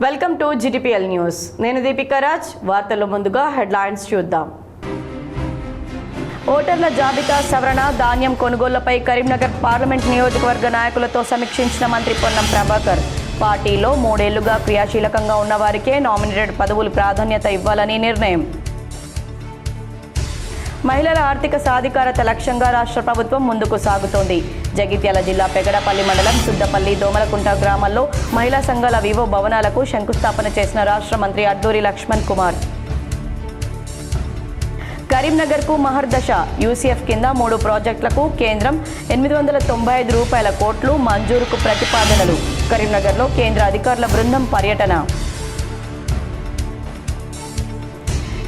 Welcome to GTPL news. నేను దీపికా రాజ్. వార్తల్లో ముందుగా హెడ్లైన్స్ చూద్దాం. ఓటర్ల జాబితా సవరణ, ధాన్యం కొనుగోళ్లపై కరీంనగర్ పార్లమెంట్ నియోజకవర్గ నాయకులతో సమీక్షించిన మంత్రి పొన్నం ప్రభాకర్. పార్టీలో 3 ఏళ్లుగా క్రియాశీలకంగా ఉన్న వారికే నామినేటెడ్ పదవులు ప్రాధాన్యత ఇవ్వాలని నిర్ణయం. మహిళల ఆర్థిక సాధికారత లక్ష్యంగా రాష్ట్ర ప్రభుత్వం ముందుకు సాగుతోంది. జగిత్యాల జిల్లా పెగడపల్లి మండలం సుద్దపల్లి దోమలకుంట గ్రామాల్లో మహిళా సంఘాల వివో భవనాలకు శంకుస్థాపన చేసిన రాష్ట్ర మంత్రి అడ్లూరి లక్ష్మణ్ కుమార్. కరీంనగర్కు మహర్దశ, యూసీఎఫ్ కింద 3 ప్రాజెక్టులకు కేంద్రం 895 కోట్లు మంజూరుకు ప్రతిపాదనలు. కరీంనగర్లో కేంద్ర అధికారుల బృందం పర్యటన.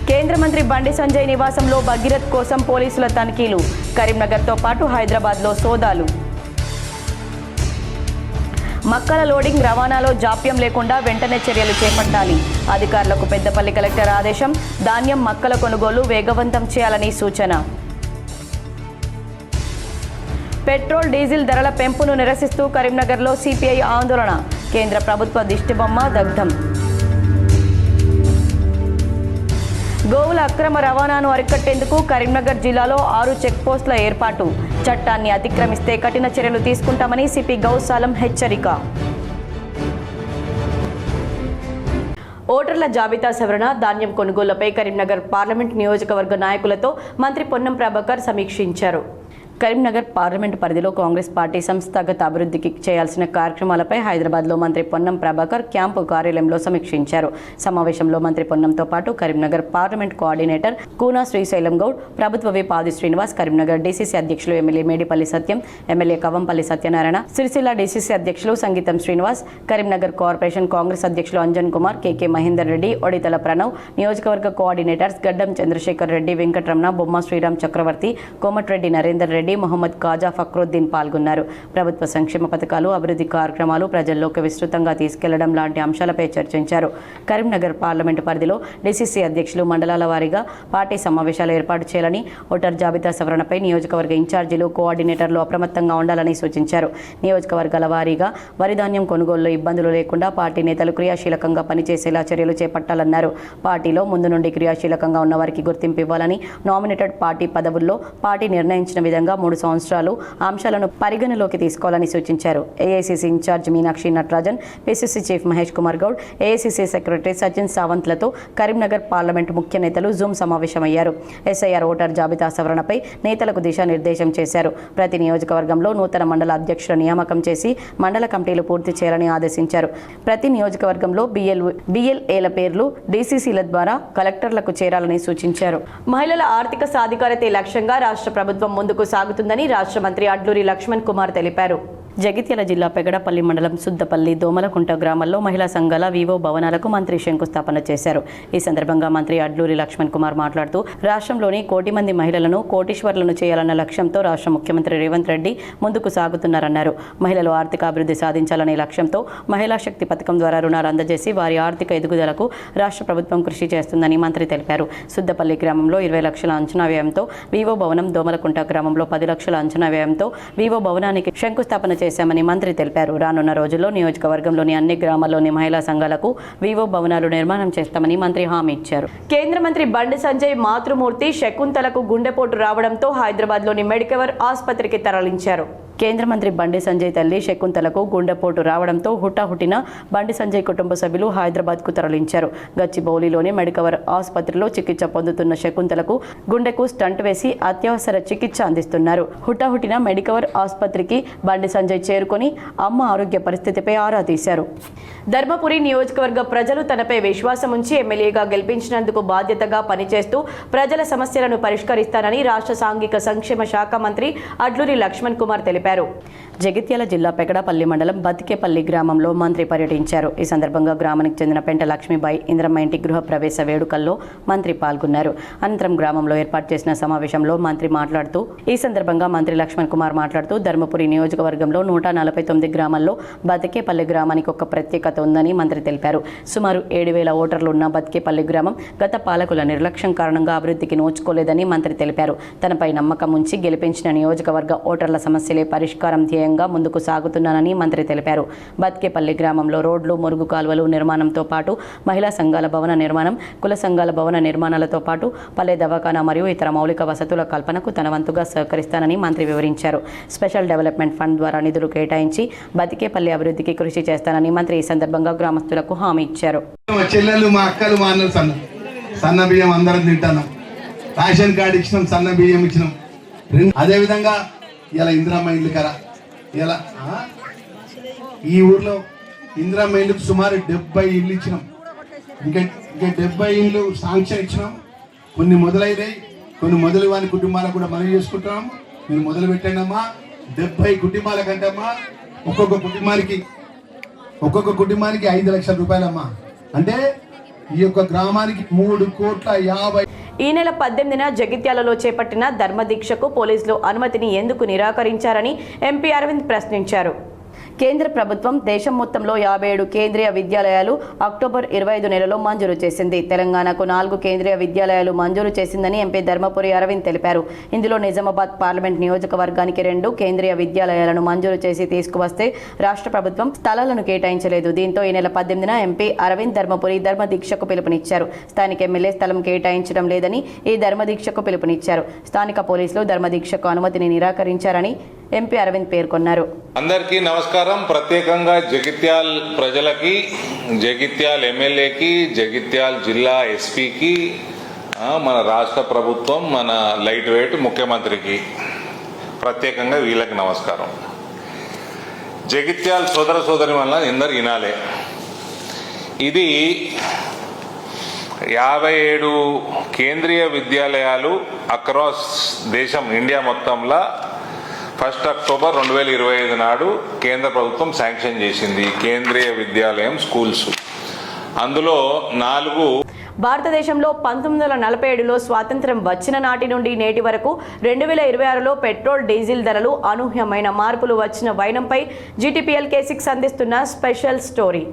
కేంద్ర మంత్రి బండి సంజయ్ నివాసంలో భగీరథ్ కోసం పోలీసుల తనిఖీలు. కరీంనగర్తో పాటు హైదరాబాద్లో సోదాలు. మక్కల లోడింగ్ రవాణాలో జాప్యం లేకుండా వెంటనే చర్యలు చేపట్టాలి. అధికారులకు పెద్దపల్లి కలెక్టర్ ఆదేశం. ధాన్యం మక్కల కొనుగోలు వేగవంతం చేయాలని సూచన. పెట్రోల్ డీజిల్ ధరల పెంపును నిరసిస్తూ కరీంనగర్లో సిపిఐ ఆందోళన. కేంద్ర ప్రభుత్వ దిష్టిబొమ్మ దగ్ధం. గోవుల అక్రమ రవాణాను అరికట్టేందుకు కరీంనగర్ జిల్లాలో 6 చెక్పోస్టుల ఏర్పాటు. చట్టాన్ని అతిక్రమిస్తే కఠిన చర్యలు తీసుకుంటామని సిపి గౌసాలం హెచ్చరిక. ఓటర్ల జాబితా సవరణ, ధాన్యం కొనుగోళ్లపై కరీంనగర్ పార్లమెంట్ నియోజకవర్గ నాయకులతో మంత్రి పొన్నం ప్రభాకర్ సమీక్షించారు. కరీంనగర్ పార్లమెంటు పరిధిలో కాంగ్రెస్ పార్టీ సంస్థాగత అభివృద్ధికి చేయాల్సిన కార్యక్రమాలపై హైదరాబాద్లో మంత్రి పొన్నం ప్రభాకర్ క్యాంపు కార్యాలయంలో సమీక్షించారు. సమావేశంలో మంత్రి పొన్నంతో పాటు కరీంనగర్ పార్లమెంట్ కోఆర్డినేటర్ కూనా శ్రీశైలం గౌడ్, ప్రభుత్వ విప్ ఆది శ్రీనివాస్, కరీంనగర్ డీసీసీ అధ్యక్షులు ఎమ్మెల్యే మేడిపల్లి సత్యం, ఎమ్మెల్యే కవంపల్లి సత్యనారాయణ, సిరిసిల్ల డీసీసీ అధ్యక్షులు సంగీతం శ్రీనివాస్, కరీంనగర్ కార్పొరేషన్ కాంగ్రెస్ అధ్యక్షులు అంజన్ కుమార్, కేకే మహేందర్ రెడ్డి, ఒడితల ప్రణవ్, నియోజకవర్గ కోఆర్డినేటర్స్ గడ్డం చంద్రశేఖర్ రెడ్డి, వెంకటరమణ, బొమ్మ శ్రీరామ్ చక్రవర్తి, కోమటిరెడ్డి నరేందర్ రెడ్డి, మొహమ్మద్ కాజా ఫక్రుద్దీన్ పాల్గొన్నారు. ప్రభుత్వ సంక్షేమ పథకాలు, అభివృద్ధి కార్యక్రమాలు ప్రజల్లోకి విస్తృతంగా తీసుకెళ్లడం లాంటి అంశాలపై చర్చించారు. కరీంనగర్ పార్లమెంటు పరిధిలో డీసీసీ అధ్యక్షులు మండలాల వారీగా పార్టీ సమావేశాలు ఏర్పాటు చేయాలని, ఓటర్ జాబితా సవరణపై నియోజకవర్గ ఇన్ఛార్జీలు, కోఆర్డినేటర్లు అప్రమత్తంగా ఉండాలని సూచించారు. నియోజకవర్గాల వారీగా వరి ధాన్యం కొనుగోలులో ఇబ్బందులు లేకుండా పార్టీ నేతలు క్రియాశీలకంగా పనిచేసేలా చర్యలు చేపట్టాలన్నారు. పార్టీలో ముందు నుండి క్రియాశీలకంగా ఉన్న వారికి గుర్తింపు ఇవ్వాలని, నామినేటెడ్ పార్టీ పదవుల్లో పార్టీ నిర్ణయించిన విధంగా 3 సంవత్సరాలు అంశాలను పరిగణలోకి తీసుకోవాలని సూచించారు. AICC incharge Meenakshi Natarajan, PCC chief Mahesh Kumar Goud, AICC secretary Sachin సావంత్లతో కరీంనగర్ పార్లమెంటు ముఖ్య నేతలు జూమ్ సమావేశమయ్యారు. ఎస్ఐఆర్ ఓటర్ జాబితా సవరణపై నేతలకు దిశానిర్దేశం చేశారు. ప్రతి నియోజకవర్గంలో నూతన మండల అధ్యక్షుల నియామకం చేసి మండల కమిటీలు పూర్తి చేయాలని ఆదేశించారు. ప్రతి నియోజకవర్గంలో బిఎల్ఏల పేర్లు డీసీసీల ద్వారా కలెక్టర్లకు చేరాలని సూచించారు. మహిళల ఆర్థిక సాధికారతే లక్ష్యంగా రాష్ట్ర ప్రభుత్వం ముందుకు సాగుతుందని రాష్ట్ర మంత్రి అడ్లూరి లక్ష్మణ్ కుమార్ తెలిపారు. జగిత్యాల జిల్లా పెగడపల్లి మండలం సుద్దపల్లి దోమలకుంట గ్రామాల్లో మహిళా సంఘాల వివో భవనాలకు మంత్రి శంకుస్థాపన చేశారు. ఈ సందర్భంగా మంత్రి అడ్లూరి లక్ష్మణ్ కుమార్ మాట్లాడుతూ రాష్ట్రంలోని 1 కోటి మంది మహిళలను కోటీశ్వర్లను చేయాలన్న లక్ష్యంతో రాష్ట్ర ముఖ్యమంత్రి రేవంత్ రెడ్డి ముందుకు సాగుతున్నారన్నారు. మహిళలు ఆర్థిక అభివృద్ధి సాధించాలనే లక్ష్యంతో మహిళా శక్తి పథకం ద్వారా రుణాలు అందజేసి వారి ఆర్థిక ఎదుగుదలకు రాష్ట్ర ప్రభుత్వం కృషి చేస్తుందని మంత్రి తెలిపారు. సుద్దపల్లి గ్రామంలో 20 లక్షల అంచనా వ్యయంతో వివో భవనం, దోమలకుంట గ్రామంలో 10 లక్షల అంచనా వ్యయంతో వివో భవనానికి శంకుస్థాపన చేశామని మంత్రి తెలిపారు. రానున్న రోజుల్లో నియోజకవర్గంలోని అన్ని గ్రామాల్లోని మహిళా సంఘాలకు వివో భవనాలు నిర్మాణం చేస్తామని మంత్రి హామీ ఇచ్చారు. కేంద్ర మంత్రి బండి సంజయ్ మాతృమూర్తి శకుంతలకు గుండెపోటు రావడంతో హైదరాబాద్లోని మెడికవర్ ఆసుపత్రికి తరలించారు. కేంద్ర మంత్రి బండి సంజయ్ తల్లి శకుంతలకు గుండెపోటు రావడంతో హుటాహుటిన బండి సంజయ్ కుటుంబ సభ్యులు హైదరాబాద్కు తరలించారు. గచ్చిబౌలిలోని మెడికవర్ ఆసుపత్రిలో చికిత్స పొందుతున్న శకుంతలకు గుండెకు స్టంట్ వేసి అత్యవసర చికిత్స అందిస్తున్నారు. హుటాహుటిన మెడికవర్ ఆసుపత్రికి బండి సంజయ్ చేరుకొని అమ్మ ఆరోగ్య పరిస్థితిపై ఆరా తీశారు. ధర్మపురి నియోజకవర్గ ప్రజలు తనపై విశ్వాసం ఉంచి ఎమ్మెల్యేగా గెలిపించినందుకు బాధ్యతగా పనిచేస్తూ ప్రజల సమస్యలను పరిష్కరిస్తానని రాష్ట్ర సాంఘిక సంక్షేమ శాఖ మంత్రి అడ్లూరి లక్ష్మణ్ కుమార్ తెలిపారు. జగిత్యాల జిల్లా పెగడపల్లి మండలం బతికేపల్లి గ్రామంలో మంత్రి పర్యటించారు. ఈ సందర్భంగా గ్రామానికి చెందిన పెంట లక్ష్మీబాయి ఇంద్రమ్మ ఇంటి గృహ ప్రవేశ వేడుకల్లో మంత్రి పాల్గొన్నారు. అనంతరం గ్రామంలో ఏర్పాటు చేసిన సమావేశంలో మంత్రి మాట్లాడుతూ ఈ సందర్భంగా మంత్రి లక్ష్మణ్ కుమార్ మాట్లాడుతూ ధర్మపురి నియోజకవర్గంలో 149 గ్రామాల్లో బతికేపల్లి గ్రామానికి ఒక ప్రత్యేకత ఉందని మంత్రి తెలిపారు. సుమారు 7,000 ఓటర్లు ఉన్న బతికేపల్లి గ్రామం గత పాలకుల నిర్లక్ష్యం కారణంగా అభివృద్ధికి నోచుకోలేదని మంత్రి తెలిపారు. తనపై నమ్మకం ఉంచి గెలిపించిన నియోజకవర్గ ఓటర్ల సమస్యలే పరిష్కారం ధ్యేయంగా ముందుకు సాగుతున్నానని మంత్రి తెలిపారు. బత్కేపల్లి గ్రామంలో రోడ్లు, మురుగు కాలువలు నిర్మాణంతో పాటు మహిళా సంఘాల భవన నిర్మాణం, కుల సంఘాల భవన నిర్మాణాలతో పాటు పల్లె దవాఖానా మరియు ఇతర మౌలిక వసతుల కల్పనకు తన వంతుగా సహకరిస్తానని మంత్రి వివరించారు. స్పెషల్ డెవలప్మెంట్ ఫండ్ ద్వారా నిధులు కేటాయించి బతికేపల్లి అభివృద్ధికి కృషి చేస్తానని మంత్రి ఈ సందర్భంగా గ్రామస్తులకు హామీ ఇచ్చారు. చెల్లెలు, మా అక్కలు, మా అన్నలు సన్న బియ్యం అందరం తింటాను. రేషన్ కార్డు ఇచ్చినాం, సన్న బియ్యం ఇచ్చినాం. అదేవిధంగా ఇలా ఇందిరమ్మ ఇల్లు కదా, ఇలా ఈ ఊర్లో ఇందిరమ్మ ఇల్లుకు సుమారు 70 ఇల్లు ఇచ్చినాం. ఇంకా 70 ఇల్లు శాంక్షన్ ఇచ్చినాం. కొన్ని మొదలైనాయి, కొన్ని మొదలు వాని కుటుంబాలకు కూడా మనం చేసుకుంటున్నాం. మీరు మొదలు పెట్టండి అమ్మా. 70 కుటుంబాల కంటే అమ్మా ఒక్కొక్క కుటుంబానికి 5 లక్షల రూపాయలమ్మా. అంటే ఈ యొక్క గ్రామానికి 3,50,00,000. ఈ నెల 18న జగిత్యాలలో చేపట్టిన ధర్మదీక్షకు పోలీసులు అనుమతిని ఎందుకు నిరాకరించారని ఎంపీ అరవింద్ ప్రశ్నించారు. కేంద్ర ప్రభుత్వం దేశం మొత్తంలో 57 కేంద్రీయ విద్యాలయాలు అక్టోబర్ 25 నెలలో మంజూరు చేసింది. తెలంగాణకు 4 కేంద్రీయ విద్యాలయాలు మంజూరు చేసిందని ఎంపీ ధర్మపురి అరవింద్ తెలిపారు. ఇందులో నిజామాబాద్ పార్లమెంట్ నియోజకవర్గానికి 2 కేంద్రీయ విద్యాలయాలను మంజూరు చేసి తీసుకువస్తే రాష్ట్ర ప్రభుత్వం స్థలాలను కేటాయించలేదు. దీంతో ఈ నెల 18న ఎంపీ అరవింద్ ధర్మపురి ధర్మదీక్షకు పిలుపునిచ్చారు. స్థానిక ఎమ్మెల్యే స్థలం కేటాయించడం లేదని ఈ ధర్మదీక్షకు పిలుపునిచ్చారు. స్థానిక పోలీసులు ధర్మదీక్షకు అనుమతిని నిరాకరించారని ఎంపీ అరవింద్ పేర్కొన్నారు. అందరికీ నమస్కారం. ప్రత్యేకంగా జగిత్యాల్ ప్రజలకి, జగిత్యాల్ ఎమ్మెల్యేకి, జగిత్యాల్ జిల్లా ఎస్పీకి, మన రాష్ట్ర ప్రభుత్వం, మన లైట్ వెయిట్ ముఖ్యమంత్రికి ప్రత్యేకంగా వీళ్ళకి నమస్కారం. జగిత్యాల్ సోదర సోదరి వల్ల అందరు వినాలే. ఇది 57 కేంద్రీయ విద్యాలయాలు అక్రాస్ దేశం, ఇండియా మొత్తంలో 1 అక్టోబర్ 2025 నాడు కేంద్ర ప్రభుత్వం శాంక్షన్ చేసింది కేంద్రీయ విద్యాలయం స్కూల్స్. అందులో 4 భారతదేశంలో 1947లో స్వాతంత్ర్యం వచ్చిన నాటి నుండి నేటి వరకు 2026లో పెట్రోల్, డీజిల్ ధరలు అనూహ్యమైన మార్పులు వచ్చిన వైనంపై GTPL-K6 అందిస్తున్న స్పెషల్ స్టోరీ.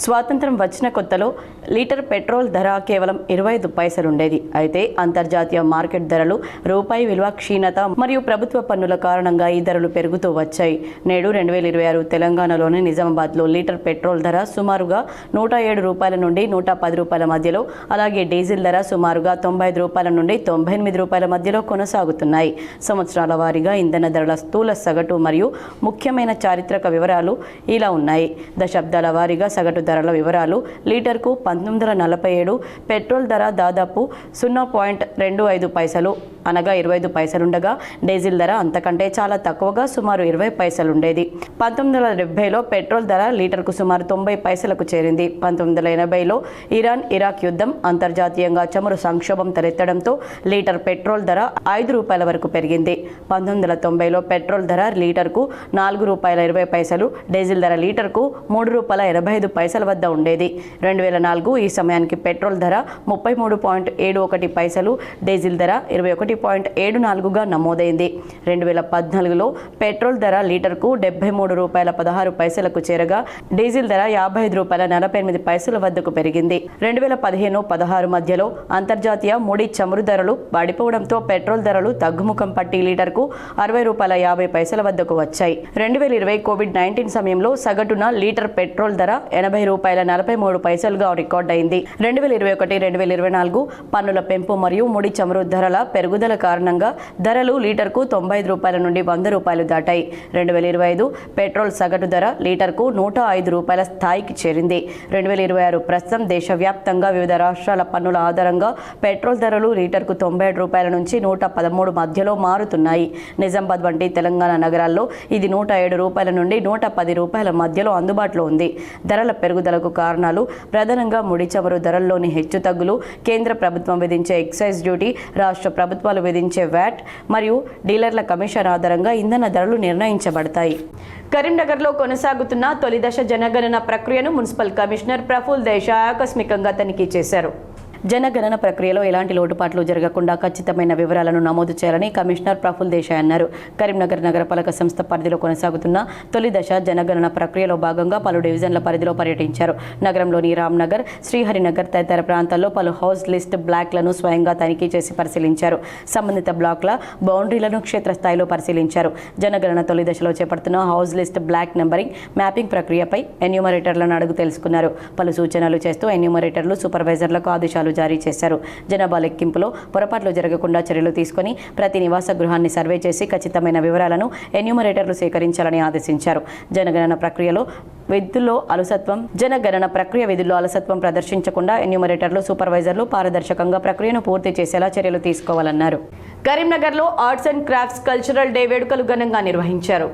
స్వాతంత్రం వచ్చిన కొత్తలో లీటర్ పెట్రోల్ ధర కేవలం 25 పైసలుండేది. అయితే అంతర్జాతీయ మార్కెట్ ధరలు, రూపాయి విలువ క్షీణత మరియు ప్రభుత్వ పన్నుల కారణంగా ఈ ధరలు పెరుగుతూ వచ్చాయి. నేడు 2026 తెలంగాణలోని నిజామాబాద్లో లీటర్ పెట్రోల్ ధర సుమారుగా 107 రూపాయల నుండి 110 రూపాయల మధ్యలో, అలాగే డీజిల్ ధర సుమారుగా 95 రూపాయల నుండి 98 రూపాయల మధ్యలో కొనసాగుతున్నాయి. సంవత్సరాల వారీగా ఇంధన ధరల స్థూల సగటు మరియు ముఖ్యమైన చారిత్రక వివరాలు ఇలా ఉన్నాయి. దశాబ్దాల వారీగా సగటు ధరల వివరాలు. లీటర్కు 1947 పెట్రోల్ ధర దాదాపు 0.25 పైసలు అనగా 25 పైసలుండగా, డీజిల్ ధర అంతకంటే చాలా తక్కువగా సుమారు 20 పైసలుండేది. 1970లో పెట్రోల్ ధర లీటర్కు సుమారు 90 పైసలకు చేరింది. 1980లో ఇరాన్ ఇరాక్ యుద్ధం, అంతర్జాతీయంగా చమురు సంక్షోభం తలెత్తడంతో లీటర్ పెట్రోల్ ధర 5 రూపాయల వరకు పెరిగింది. 1990లో పెట్రోల్ ధర లీటర్కు 4 రూపాయల 20 పైసలు, డీజిల్ ధర లీటర్కు 3 రూపాయల 85 పైసల వద్ద ఉండేది. 2004 ఈ సమయానికి పెట్రోల్ ధర 33.71 పైసలు, డీజిల్ ధర 21.74గా నమోదైంది. 2014లో పెట్రోల్ ధర లీటర్కు 73 రూపాయల 16 పైసలకు చేరగా, డీజిల్ ధర 55 రూపాయల 48 పైసల వద్దకు పెరిగింది. 2015-16 మధ్యలో అంతర్జాతీయ ముడి చమురు ధరలు పడిపోవడంతో పెట్రోల్ ధరలు తగ్గుముఖం పట్టి లీటర్కు 60 రూపాయల 50 పైసల వద్దకు వచ్చాయి. 2020 కోవిడ్-19 సమయంలో సగటున లీటర్ పెట్రోల్ ధర 80 రూపాయల 43 పైసలుగా రికార్డ్ అయింది. 2021-2024 పన్నుల పెంపు మరియు ముడి చమురు ధరల పెరుగుదల కారణంగా ధరలు లీటర్కు 95 రూపాయల నుండి 100 రూపాయలు దాటాయి. 2025 పెట్రోల్ సగటు ధర లీటర్కు 105 రూపాయల స్థాయికి చేరింది. 2026 ప్రస్తుతం దేశవ్యాప్తంగా వివిధ రాష్ట్రాల పన్నుల ఆధారంగా పెట్రోల్ ధరలు లీటర్కు 97 రూపాయల నుంచి 113 మధ్యలో మారుతున్నాయి. నిజామాబాద్ వంటి తెలంగాణ నగరాల్లో ఇది 107 రూపాయల నుండి 110 రూపాయల మధ్యలో అందుబాటులో ఉంది. ధరల పెరుగుదలకు కారణాలు ప్రధానంగా ముడి చమురు ధరల్లోని హెచ్చుతగ్గులు, కేంద్ర ప్రభుత్వం విధించే ఎక్సైజ్ డ్యూటీ, రాష్ట్ర ప్రభుత్వాలు విధించే వ్యాట్ మరియు డీలర్ల కమిషన్ ఆధారంగా ఇంధన ధరలు నిర్ణయించబడతాయి. కరీంనగర్లో కొనసాగుతున్న తొలి దశ జనగణన ప్రక్రియను మున్సిపల్ కమిషనర్ ప్రఫుల్ దేశాయ్ ఆకస్మికంగా తనిఖీ చేశారు. జనగణన ప్రక్రియలో ఎలాంటి లోటుపాట్లు జరగకుండా ఖచ్చితమైన వివరాలను నమోదు చేయాలని కమిషనర్ ప్రఫుల్ దేశాయ్ అన్నారు. కరీంనగర్ నగరపాలక సంస్థ పరిధిలో కొనసాగుతున్న తొలి దశ జనగణన ప్రక్రియలో భాగంగా పలు డివిజన్ల పరిధిలో పర్యటించారు. నగరంలోని రామ్నగర్, శ్రీహరినగర్ తదితర ప్రాంతాల్లో పలు హౌస్ లిస్ట్ బ్లాక్లను స్వయంగా తనిఖీ చేసి పరిశీలించారు. సంబంధిత బ్లాక్ల బౌండరీలను క్షేత్రస్థాయిలో పరిశీలించారు. జనగణన తొలి దశలో చేపడుతున్న house list block numbering, mapping ప్రక్రియపై ఎన్యూమరేటర్లను అడుగు తెలుసుకున్నారు. పలు సూచనలు చేస్తూ ఎన్యూమరేటర్లు సూపర్వైజర్లకు ఆదేశాలు జారీ చేశారు. జనాభా లెక్కింపులో పొరపాట్లు జరగకుండా చర్యలు తీసుకుని ప్రతి నివాస గృహాన్ని సర్వే చేసి ఖచ్చితమైన వివరాలను ఎన్యూమరేటర్లు సేకరించాలని ఆదేశించారు. జనగణన ప్రక్రియ విధుల్లో అలసత్వం ప్రదర్శించకుండా ఎన్యూమరేటర్లు, సూపర్వైజర్లు పారదర్శకంగా ప్రక్రియను పూర్తి చేసేలా చర్యలు తీసుకోవాలన్నారు. కరీంనగర్లో arts and crafts cultural day వేడుకలు ఘనంగా నిర్వహించారు.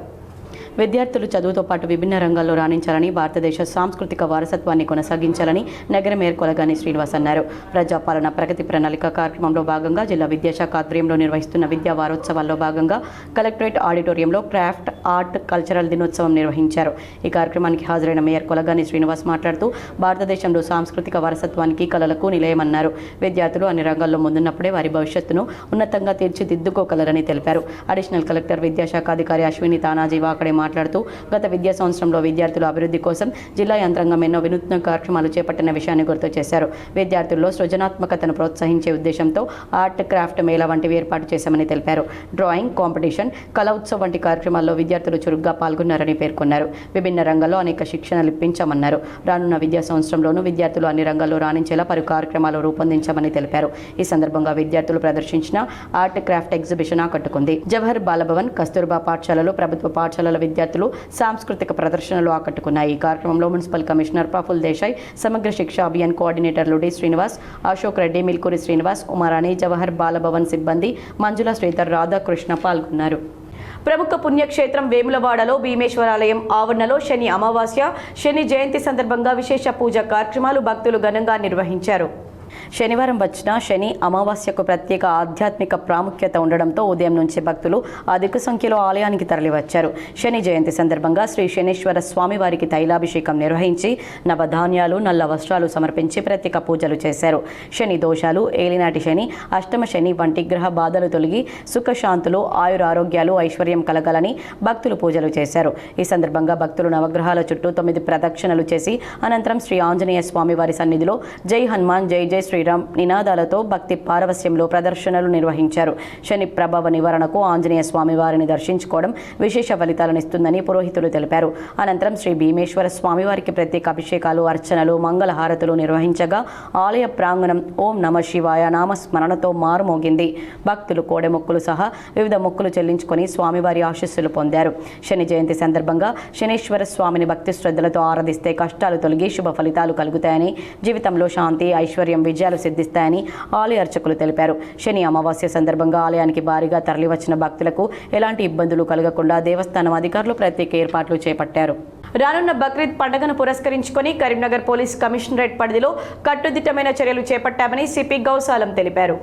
విద్యార్థులు చదువుతో పాటు విభిన్న రంగాల్లో రాణించాలని, భారతదేశ సాంస్కృతిక వారసత్వాన్ని కొనసాగించాలని నగర మేయర్ కొలగాని శ్రీనివాస్ అన్నారు. ప్రజాపాలన ప్రగతి ప్రణాళిక కార్యక్రమంలో భాగంగా జిల్లా విద్యాశాఖ ఆధ్వర్యంలో నిర్వహిస్తున్న విద్యా వారోత్సవాల్లో భాగంగా కలెక్టరేట్ ఆడిటోరియంలో క్రాఫ్ట్, ఆర్ట్, కల్చరల్ దినోత్సవం నిర్వహించారు. ఈ కార్యక్రమానికి హాజరైన మేయర్ కొలగాని శ్రీనివాస్ మాట్లాడుతూ భారతదేశంలో సాంస్కృతిక వారసత్వానికి, కళలకు నిలయమన్నారు. విద్యార్థులు అన్ని రంగాల్లో ముందున్నప్పుడే వారి భవిష్యత్తును ఉన్నతంగా తీర్చిదిద్దుకోగలరని తెలిపారు. అడిషనల్ కలెక్టర్ విద్యాశాఖ అధికారి అశ్విని తానాజీ వాకడే మాట్లాడుతూ గత విద్యా సంవత్సరంలో విద్యార్థుల అభివృద్ధి కోసం జిల్లా యంత్రాంగం ఎన్నో వినూత్న కార్యక్రమాలు చేపట్టిన విషయాన్ని గుర్తు చేశారు. విద్యార్థుల్లో సృజనాత్మకతను ప్రోత్సహించే ఉద్దేశంతో ఆర్ట్, క్రాఫ్ట్ మేళా వంటివి ఏర్పాటు చేశామని తెలిపారు. డ్రాయింగ్ కాంపిటీషన్, కళా ఉత్సవ్ వంటి కార్యక్రమాల్లో విద్యార్థులు చురుగ్గా పాల్గొన్నారని పేర్కొన్నారు. విభిన్న రంగాల్లో అనేక శిక్షణలు ఇప్పించామన్నారు. రానున్న విద్యా సంవత్సరంలోనూ విద్యార్థులు అన్ని రంగాల్లో రాణించేలా పలు కార్యక్రమాలు రూపొందించామని తెలిపారు. ఈ సందర్భంగా విద్యార్థులు ప్రదర్శించిన ఆర్ట్, క్రాఫ్ట్ ఎగ్జిబిషన్ ఆకట్టుకుంది. జవహర్ బాలభవన్, కస్తూర్బా పాఠశాలలు, ప్రభుత్వ పాఠశాలల విద్యార్థులు సాంస్కృతిక ప్రదర్శనలు ఆకట్టుకున్నాయి. ఈ కార్యక్రమంలో మున్సిపల్ కమిషనర్ ప్రఫుల్ దేశాయ్, సమగ్ర శిక్ష అభియాన్ కోఆర్డినేటర్లు డి శ్రీనివాస్, అశోక్ రెడ్డి, మిల్కూరి శ్రీనివాస్, ఉమారాణి, జవహర్ బాలభవన్ సిబ్బంది, మంజుల, శ్రీధర్, రాధాకృష్ణ పాల్గొన్నారు. ప్రముఖ పుణ్యక్షేత్రం వేములవాడలో భీమేశ్వరాలయం ఆవరణలో శని అమావాస్య, శని జయంతి సందర్భంగా విశేష పూజా కార్యక్రమాలు భక్తులు ఘనంగా నిర్వహించారు. శనివారం వచ్చిన శని అమావాస్యకు ప్రత్యేక ఆధ్యాత్మిక ప్రాముఖ్యత ఉండడంతో ఉదయం నుంచి భక్తులు అధిక సంఖ్యలో ఆలయానికి తరలివచ్చారు. శని జయంతి సందర్భంగా శ్రీ శనీశ్వర స్వామి వారికి తైలాభిషేకం నిర్వహించి నవధాన్యాలు, నల్ల వస్త్రాలు సమర్పించి ప్రత్యేక పూజలు చేశారు. శని దోషాలు, ఏలినాటి శని, అష్టమ శని వంటి గ్రహ బాధలు తొలగి సుఖశాంతులు, ఆయురారోగ్యాలు, ఐశ్వర్యం కలగాలని భక్తులు పూజలు చేశారు. ఈ సందర్భంగా భక్తులు నవగ్రహాల చుట్టూ 9 ప్రదక్షిణలు చేసి అనంతరం శ్రీ ఆంజనేయ స్వామి వారి సన్నిధిలో జై హనుమాన్, జై జై శ్రీరామ్ నినాదాలతో భక్తి పారవస్యంలో ప్రదర్శనలు నిర్వహించారు. శని ప్రభావ నివారణకు ఆంజనేయ స్వామి వారిని దర్శించుకోవడం విశేష ఫలితాలనిస్తుందని పురోహితులు తెలిపారు. అనంతరం శ్రీ భీమేశ్వర స్వామి వారికి ప్రత్యేక అభిషేకాలు, అర్చనలు, మంగళహారతులు నిర్వహించగా ఆలయ ప్రాంగణం ఓం నమ శివాయ నామస్మరణతో మారుమోగింది. భక్తులు కోడెమొక్కులు సహా వివిధ మొక్కులు చెల్లించుకొని స్వామివారి ఆశీస్సులు పొందారు. శని జయంతి సందర్భంగా శనీశ్వర స్వామిని భక్తి శ్రద్ధలతో ఆరాధిస్తే కష్టాలు తొలగి శుభ ఫలితాలు కలుగుతాయని, జీవితంలో శాంతి, ఐశ్వర్యం, విజయాలు సిద్ధిస్తాయని ఆలయ అర్చకులు తెలిపారు. శని అమావాస్య సందర్భంగా ఆలయానికి భారీగా తరలివచ్చిన భక్తులకు ఎలాంటి ఇబ్బందులు కలగకుండా దేవస్థానం అధికారులు ప్రత్యేక ఏర్పాట్లు చేపట్టారు. రానున్న బక్రీద్ పండుగను పురస్కరించుకొని కరీంనగర్ పోలీస్ కమిషనరేట్ పరిధిలో కట్టుదిట్టమైన చర్యలు చేపట్టామని సిపి గౌసాలం తెలిపారు.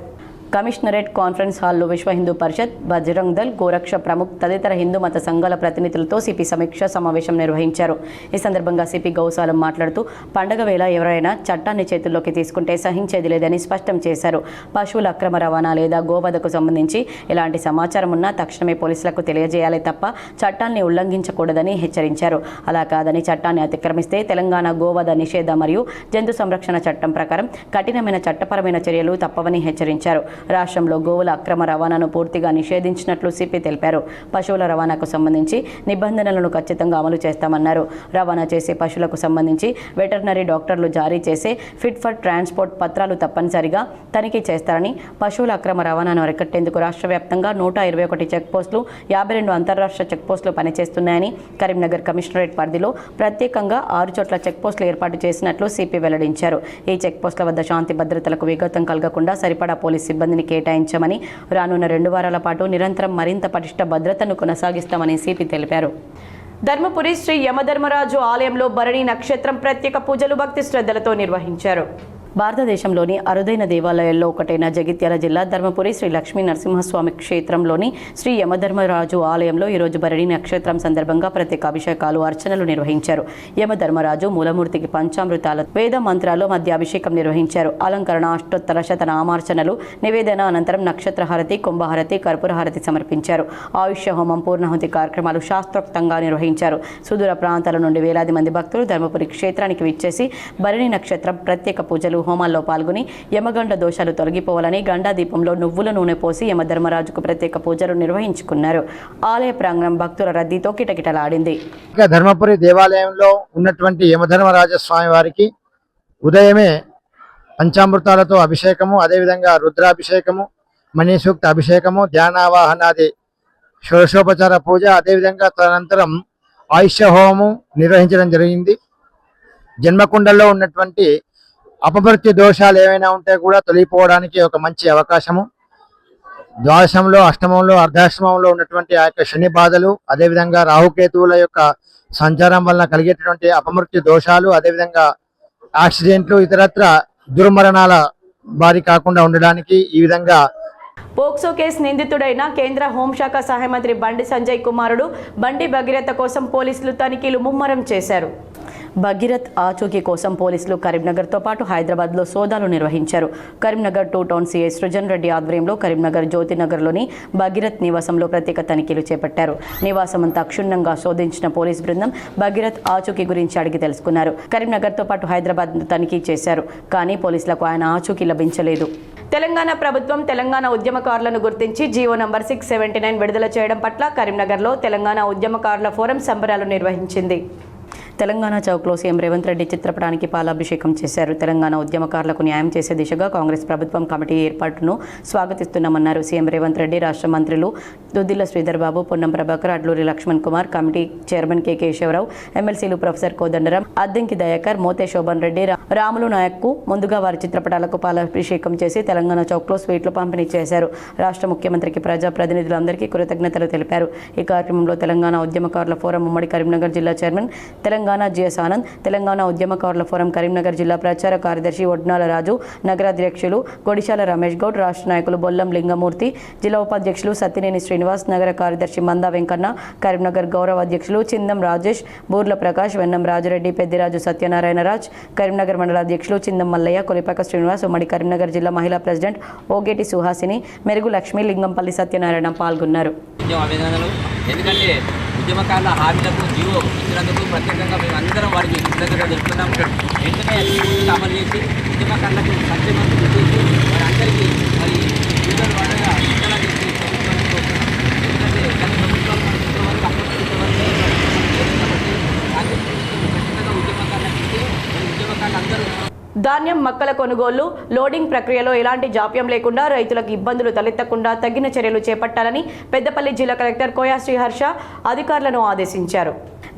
కమిషనరేట్ కాన్ఫరెన్స్ హాల్లో విశ్వ హిందూ పరిషత్, బజరంగ్ దళ్, గోరక్ష ప్రముఖ్ తదితర హిందూ మత సంఘాల ప్రతినిధులతో సిపి సమీక్ష సమావేశం నిర్వహించారు. ఈ సందర్భంగా సిపి గౌసాలం మాట్లాడుతూ పండగ వేళ ఎవరైనా చట్టాన్ని చేతుల్లోకి తీసుకుంటే సహించేది లేదని స్పష్టం చేశారు. పశువుల అక్రమ రవాణా లేదా గోవధకు సంబంధించి ఎలాంటి సమాచారం ఉన్నా తక్షణమే పోలీసులకు తెలియజేయాలి తప్ప చట్టాన్ని ఉల్లంఘించకూడదని హెచ్చరించారు. అలా కాదని చట్టాన్ని అతిక్రమిస్తే తెలంగాణ గోవధ నిషేధ మరియు జంతు సంరక్షణ చట్టం ప్రకారం కఠినమైన చట్టపరమైన చర్యలు తప్పవని హెచ్చరించారు. రాష్ట్రంలో గోవుల అక్రమ రవాణాను పూర్తిగా నిషేధించినట్లు సిపి తెలిపారు. పశువుల రవాణాకు సంబంధించి నిబంధనలను ఖచ్చితంగా అమలు చేస్తామన్నారు. రవాణా చేసే పశువులకు సంబంధించి వెటర్నరీ డాక్టర్లు జారీ చేసే ఫిట్ ఫర్ ట్రాన్స్పోర్ట్ పత్రాలు తప్పనిసరిగా తనిఖీ చేస్తారని, పశువుల అక్రమ రవాణాను అరికట్టేందుకు రాష్ట్ర వ్యాప్తంగా 121 చెక్పోస్టులు, 52 అంతర్రాష్ట్ర చెక్పోస్టులు పనిచేస్తున్నాయని, కరీంనగర్ కమిషనరేట్ పరిధిలో ప్రత్యేకంగా 6 చోట్ల చెక్పోస్టులు ఏర్పాటు చేసినట్లు సిపి వెల్లడించారు. ఈ చెక్పోస్టుల వద్ద శాంతి భద్రతలకు విఘాతం కలగకుండా సరిపడా పోలీస్ సిబ్బందిని కేటాయించామని, రానున్న 2 వారాల పాటు నిరంతరం మరింత పటిష్ట భద్రతను కొనసాగిస్తామని సిపి తెలిపారు. ధర్మపురి శ్రీ యమధర్మరాజు ఆలయంలో భరణి నక్షత్రం ప్రత్యేక పూజలు భక్తి శ్రద్ధలతో నిర్వహించారు. భారతదేశంలోని అరుదైన దేవాలయాల్లో ఒకటైన జగిత్యాల జిల్లా ధర్మపురి శ్రీ లక్ష్మీ నరసింహస్వామి క్షేత్రంలోని శ్రీ యమధర్మరాజు ఆలయంలో ఈరోజు భరణి నక్షత్రం సందర్భంగా ప్రత్యేక అభిషేకాలు అర్చనలు నిర్వహించారు. యమధర్మరాజు మూలమూర్తికి పంచామృతాల వేద మంత్రాలు మధ్య అభిషేకం నిర్వహించారు. అలంకరణ అష్టోత్తర శతనామార్చనలు నివేదన అనంతరం నక్షత్రహారతి, కుంభహారతి, కర్పూరహారతి సమర్పించారు. ఆయుష్య హోమం, పూర్ణాహుతి కార్యక్రమాలు శాస్త్రోక్తంగా నిర్వహించారు. సుదూర ప్రాంతాల నుండి వేలాది మంది భక్తులు ధర్మపురి క్షేత్రానికి విచ్చేసి భరణి నక్షత్రం ప్రత్యేక పూజలు, హోమాల్లో పాల్గొని యమగండ దోషాలు తొలగిపోవాలని గండా దీపంలో నువ్వుల నూనె పోసి యమధర్మరాజుకు ప్రత్యేక పూజలు నిర్వహించుకున్నారు. ఆలయ ప్రాంగణం భక్తుల రద్దీతో కిటకిటలాడింది. ధర్మపురి దేవాలయంలో ఉన్నటువంటి యమధర్మరాజ స్వామి వారికి ఉదయమే పంచామృతాలతో అభిషేకము, అదేవిధంగా రుద్రాభిషేకము, మణిసూక్త అభిషేకము, ధ్యానావాహనాది షోడశోపచార పూజ, అదేవిధంగా తదనంతరం ఆయుష్య హోమము నిర్వహించడం జరిగింది. జన్మకుండల్లో ఉన్నటువంటి అపమృత్యు దోషాలు ఏమైనా ఉంటే కూడా తొలగిపోవడానికి ఒక మంచి అవకాశము. ద్వాదశంలో, అష్టమంలో, అర్ధాష్టమంలో ఉన్నటువంటి ఆ యొక్క శని బాధలు, అదేవిధంగా రాహుకేతువుల యొక్క సంచారం వలన కలిగేటటువంటి అపమృత్యు దోషాలు, అదేవిధంగా యాక్సిడెంట్లు, ఇతరత్ర దుర్మరణాల బారి కాకుండా ఉండడానికి ఈ విధంగా పోక్సో కేసు నిందితుడైన కేంద్ర హోంశాఖ సహాయ మంత్రి బండి సంజయ్ కుమారుడు బండి భగీరథ కోసం పోలీసులు తనిఖీలు ముమ్మరం చేశారు. భగీరథ్ ఆచూకీ కోసం పోలీసులు కరీంనగర్తో పాటు హైదరాబాద్లో సోదాలు నిర్వహించారు. కరీంనగర్ 2 టౌన్ సిఐ సృజన్ రెడ్డి ఆధ్వర్యంలో కరీంనగర్ జ్యోతినగర్లోని భగీరథ్ నివాసంలో ప్రత్యేక తనిఖీలు చేపట్టారు. నివాసమంతా క్షుణ్ణంగా శోధించిన పోలీస్ బృందం భగీరథ్ ఆచూకీ గురించి అడిగి తెలుసుకున్నారు. కరీంనగర్తో పాటు హైదరాబాద్ తనిఖీ చేశారు. కానీ పోలీసులకు ఆయన ఆచూకీ లభించలేదు. తెలంగాణ ప్రభుత్వం తెలంగాణ ఉద్యమకారులను గుర్తించి జీవో నంబర్ 679 విడుదల చేయడం పట్ల కరీంనగర్లో తెలంగాణ ఉద్యమకారుల ఫోరం సంబరాలు నిర్వహించింది. తెలంగాణ చౌక్లో సీఎం రేవంత్ రెడ్డి చిత్రపటానికి పాలాభిషేకం చేశారు. తెలంగాణ ఉద్యమకారులకు న్యాయం చేసే దిశగా కాంగ్రెస్ ప్రభుత్వం కమిటీ ఏర్పాటును స్వాగతిస్తున్నామన్నారు. సీఎం రేవంత్ రెడ్డి, రాష్ట్ర మంత్రులు Duddilla Sridhar Babu, Ponnam Prabhakar, Adluri Laxman Kumar, committee chairman K Keshava Rao, ఎమ్మెల్సీలు ప్రొఫెసర్ కోదండరాం, అద్దంకి దయాకర్, మోతే శోభన్ రెడ్డి, రాములు నాయక్కు ముందుగా వారి చిత్రపటాలకు పాలాభిషేకం చేసి తెలంగాణ చౌక్లో స్వీట్లు పంపిణీ చేశారు. రాష్ట్ర ముఖ్యమంత్రికి, ప్రజాప్రతినిధులందరికీ కృతజ్ఞతలు తెలిపారు. ఈ కార్యక్రమంలో తెలంగాణ ఉద్యమకారుల ఫోరం ఉమ్మడి కరీంనగర్ జిల్లా చైర్మన్ తెలంగాణ జిఎస్ ఆనంద్, తెలంగాణ ఉద్యమకారుల ఫోరం కరీంనగర్ జిల్లా ప్రచార కార్యదర్శి ఒడ్నాల రాజు, నగరాధ్యక్షులు గొడిశాల రమేష్ గౌడ్, రాష్ట్ర నాయకులు బొల్లం లింగమూర్తి, జిల్లా ఉపాధ్యక్షులు సత్యనేని శ్రీనివాస్, నగర కార్యదర్శి మందా వెంకన్న, కరీంనగర్ గౌరవ అధ్యక్షులు చిందం రాజేష్, బూర్ల ప్రకాష్, వెన్నం రాజరెడ్డి, పెద్దిరాజు సత్యనారాయణరాజ్, కరీంనగర్ మండల అధ్యక్షులు చిందం మల్లయ్య, కొలిపాక శ్రీనివాస్, ఉమ్మడి కరీంనగర్ జిల్లా మహిళా ప్రెసిడెంట్ ఓగేటి సుహాసిని, మెరుగు లక్ష్మి, లింగంపల్లి సత్యనారాయణ పాల్గొన్నారు. ఎందుకంటే ఉద్యమకారుల హామీలకు జీవో ఇచ్చినందుకు ప్రత్యేకంగా మేము అందరం వారికి కృతజ్ఞతలు తెలుపుతున్నాము. వెంటనే అమలు చేసి ఉద్యమకారులకు సంక్షేమం చేసి వారందరికీ మరి వీళ్ళని వాడగా విడుదల చేసి ఎందుకంటే గత ప్రభుత్వాలు మన ఖచ్చితంగా ఉద్యమకారులకు ఇస్తే ఉద్యమకారులు అందరూ ధాన్యం మొక్కల కొనుగోలు, లోడింగ్ ప్రక్రియలో ఎలాంటి జాప్యం లేకుండా రైతులకు ఇబ్బందులు తలెత్తకుండా తగిన చర్యలు చేపట్టాలని పెద్దపల్లి జిల్లా కలెక్టర్ కోయా శ్రీహర్ష అధికారులను ఆదేశించారు.